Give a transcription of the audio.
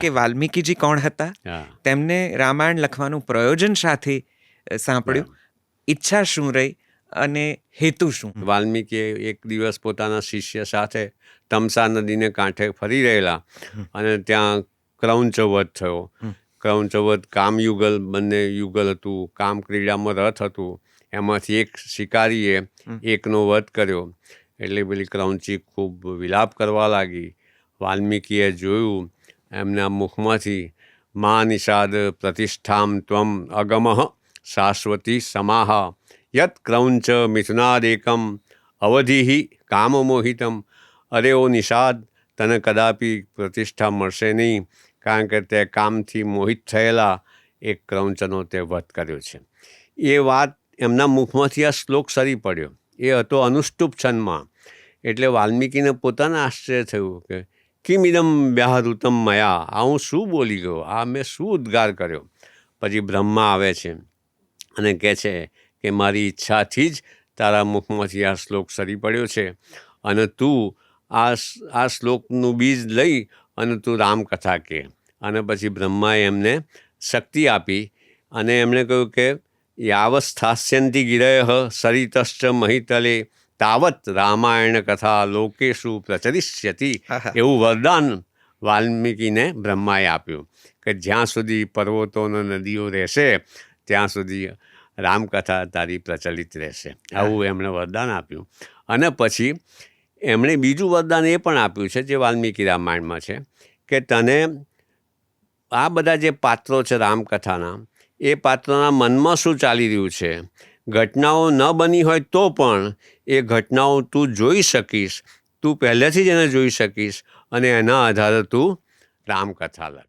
કે વાલ્મીકીજી કોણ હતા, તેમને રામાયણ લખવાનું પ્રયોજન સાથે સાંપડ્યું, ઈચ્છા શું રહી અને હેતુ શું? વાલ્મીકીએ એક દિવસ પોતાના શિષ્ય સાથે તમસા નદીને કાંઠે ફરી રહેલા અને ત્યાં ક્રૌંચવધ થયો. ક્રૌંચવધ કામયુગલ, બંને યુગલ હતું, કામ ક્રીડામાં રથ હતું. એમાંથી એક શિકારીએ એકનો વધ કર્યો એટલે પેલી ક્રૌંચી ખૂબ વિલાપ કરવા લાગી. વાલ્મીકીએ જોયું એમના મુખમાંથી, મા નિષાદ પ્રતિષ્ઠામ ત્વમ અગમઃ શાશ્વતી સમાહ યત ક્રૌંચ મિથુનાદેકમ અવધિ કામમોહિતમ. અરે ઓ નિષાદ, તને કદાપી પ્રતિષ્ઠા મળશે નહીં, કારણ કે તે કામથી મોહિત થયેલા એક ક્રૌંચનો તે વધ કર્યો છે. એ વાત એમના મુખમાંથી આ શ્લોક સરી પડ્યો. એ હતો અનુષ્ટુપ છંદમાં. એટલે વાલ્મીકીને પોતાને આશ્ચર્ય થયું કે કિમિદમ વ્યાહૃતમ મયા, આ હું શું બોલી ગયો, આ મેં શું ઉદ્ગાર કર્યો. પછી બ્રહ્મા આવે છે અને કહે છે કે મારી ઈચ્છાથી જ તારા મુખમાંથી આ શ્લોક સરી પડ્યો છે અને તું આ શ્લોકનું બીજ લઈ અને તું રામકથા કહે. અને પછી બ્રહ્માએ એમને શક્તિ આપી અને એમણે કહ્યું કે યાવસ્થાસ્યંતિ ગિરયઃ સરિતશ્ચ મહિતલે તાવત રામાયણ કથા લોકેશુ પ્રચરિષ્યતિ. એવું વરદાન વાલ્મીકીને બ્રહ્માએ આપ્યું કે જ્યાં સુધી પર્વતો અને નદીઓ રહેશે ત્યાં સુધી રામકથા તારી પ્રચલિત રહેશે. આવું એમણે વરદાન આપ્યું. અને પછી એમણે બીજું વરદાન એ પણ આપ્યું છે જે વાલ્મીકી રામાયણમાં છે કે તને આ બધા જે પાત્રો છે રામકથાના, એ પાત્રોના મનમાં શું ચાલી રહ્યું છે, ઘટનાઓ ન બની હોય તો પણ એ ઘટનાઓ તું જોઈ શકીશ, તું પહેલેથી જ એને જોઈ શકીશ અને એના આધારે તું રામકથા લખ.